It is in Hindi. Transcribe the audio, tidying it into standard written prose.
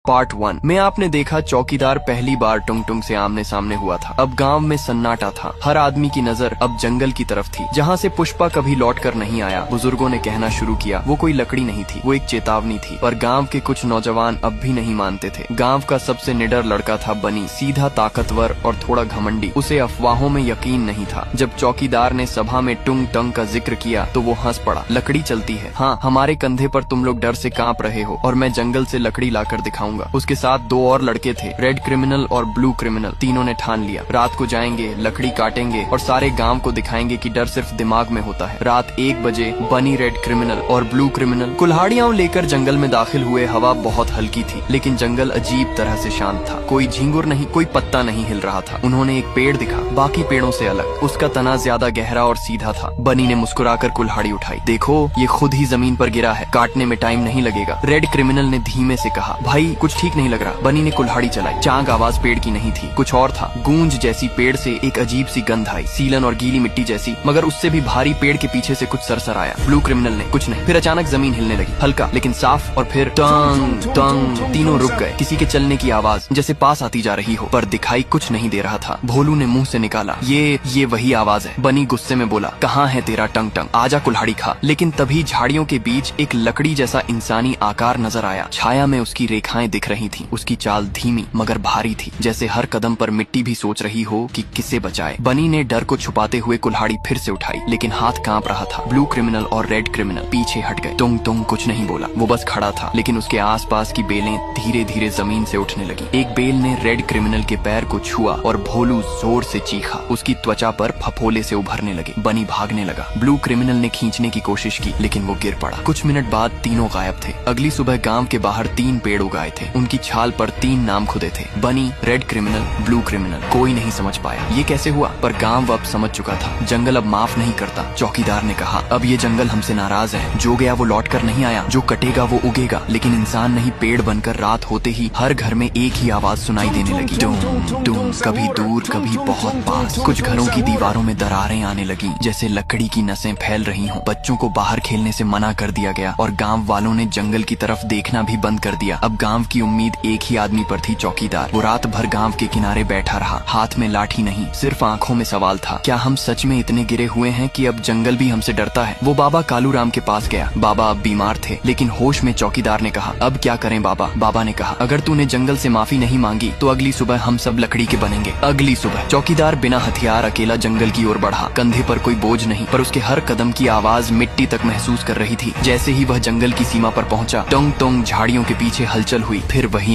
पार्ट 1 में आपने देखा चौकीदार पहली बार टुंग टुंग से आमने सामने हुआ था। अब गांव में सन्नाटा था। हर आदमी की नजर अब जंगल की तरफ थी, जहां से पुष्पा कभी लौट कर नहीं आया। बुजुर्गों ने कहना शुरू किया, वो कोई लकड़ी नहीं थी, वो एक चेतावनी थी। पर गांव के कुछ नौजवान अब भी नहीं मानते थे। गांव का सबसे निडर लड़का था बनी, सीधा, ताकतवर और थोड़ा घमंडी। उसे अफवाहों में यकीन नहीं था। जब चौकीदार ने सभा में टुंग टंग का जिक्र किया तो वो हंस पड़ा। लकड़ी चलती है, हाँ, हमारे कंधे पर तुम लोग डर से कांप रहे हो और मैं जंगल से लकड़ी लाकर दिखाऊंगा। उसके साथ 2 और लड़के थे, रेड क्रिमिनल और ब्लू क्रिमिनल। तीनों ने ठान लिया, रात को जाएंगे, लकड़ी काटेंगे और सारे गांव को दिखाएंगे कि डर सिर्फ दिमाग में होता है। रात 1 बजे बनी, रेड क्रिमिनल और ब्लू क्रिमिनल कुल्हाड़ियां लेकर जंगल में दाखिल हुए। हवा बहुत हल्की थी, लेकिन जंगल अजीब तरह से शांत था। कोई झिंगुर नहीं, कोई पत्ता नहीं हिल रहा था। उन्होंने एक पेड़ दिखा, बाकी पेड़ों से अलग। उसका तना ज्यादा गहरा और सीधा था। बनी ने मुस्कुराकर कुल्हाड़ी उठाई। देखो, ये खुद ही जमीन पर गिरा है, काटने में टाइम नहीं लगेगा। रेड क्रिमिनल ने धीमे से कहा, भाई कुछ ठीक नहीं लग रहा। बनी ने कुल्हाड़ी चलाई। चांग आवाज पेड़ की नहीं थी, कुछ और था। गूंज जैसी पेड़ से एक अजीब सी गंध आई, सीलन और गीली मिट्टी जैसी, मगर उससे भी भारी। पेड़ के पीछे से कुछ सरसर आया। ब्लू क्रिमिनल ने, कुछ नहीं। फिर अचानक जमीन हिलने लगी, हल्का लेकिन साफ, और फिर टंग टंग। तीनों रुक गए। किसी के चलने की आवाज जैसे पास आती जा रही हो, पर दिखाई कुछ नहीं दे रहा था। भोलू ने मुंह से निकाला, ये वही आवाज है। बनी गुस्से में बोला, कहाँ है तेरा टंग टंग, आजा कुल्हाड़ी खा। लेकिन तभी झाड़ियों के बीच एक लकड़ी जैसा इंसानी आकार नजर आया। छाया में उसकी रेखाएं दिख रही थी। उसकी चाल धीमी मगर भारी थी, जैसे हर कदम पर मिट्टी भी सोच रही हो कि किसे बचाए। बनी ने डर को छुपाते हुए कुल्हाड़ी फिर से उठाई, लेकिन हाथ कांप रहा था। ब्लू क्रिमिनल और रेड क्रिमिनल पीछे हट गए। तुंग तुंग कुछ नहीं बोला, वो बस खड़ा था, लेकिन उसके आसपास की बेलें धीरे धीरे जमीन से उठने लगी। एक बेल ने रेड क्रिमिनल के पैर को छुआ और भोलू जोर से चीखा। उसकी त्वचा पर फफोले से उभरने लगे। बनी भागने लगा। ब्लू क्रिमिनल ने खींचने की कोशिश की, लेकिन वो गिर पड़ा। कुछ मिनट बाद तीनों गायब थे। अगली सुबह गांव के बाहर 3 पेड़ उगाए थे। उनकी छाल पर 3 नाम खुदे थे, बनी, रेड क्रिमिनल, ब्लू क्रिमिनल। कोई नहीं समझ पाया ये कैसे हुआ, पर गांव अब समझ चुका था। जंगल अब माफ नहीं करता। चौकीदार ने कहा, अब ये जंगल हमसे नाराज है। जो गया वो लौट कर नहीं आया, जो कटेगा वो उगेगा। लेकिन इंसान नहीं, पेड़ बनकर रात होते ही हर घर में एक ही आवाज सुनाई देने लगी, डूम डूम, कभी दूर कभी बहुत पास। कुछ घरों की दीवारों में दरारें आने लगी, जैसे लकड़ी की नसें फैल रही हों। बच्चों को बाहर खेलने से मना कर दिया गया और गांव वालों ने जंगल की तरफ देखना भी बंद कर दिया। अब गांव की उम्मीद एक ही आदमी पर थी, चौकीदार। वो रात भर गांव के किनारे बैठा रहा, हाथ में लाठी नहीं, सिर्फ आंखों में सवाल था, क्या हम सच में इतने गिरे हुए हैं कि अब जंगल भी हमसे डरता है? वो बाबा कालू राम के पास गया। बाबा अब बीमार थे, लेकिन होश में। चौकीदार ने कहा, अब क्या करें बाबा? बाबा ने कहा, अगर तूने जंगल से माफी नहीं मांगी तो अगली सुबह हम सब लकड़ी के बनेंगे। अगली सुबह चौकीदार बिना हथियार अकेला जंगल की ओर बढ़ा। कंधे पर कोई बोझ नहीं, पर उसके हर कदम की आवाज मिट्टी तक महसूस कर रही थी। जैसे ही वह जंगल की सीमा पर पहुंचा, टोंग टोंग झाड़ियों के पीछे हलचल हुई। फिर वही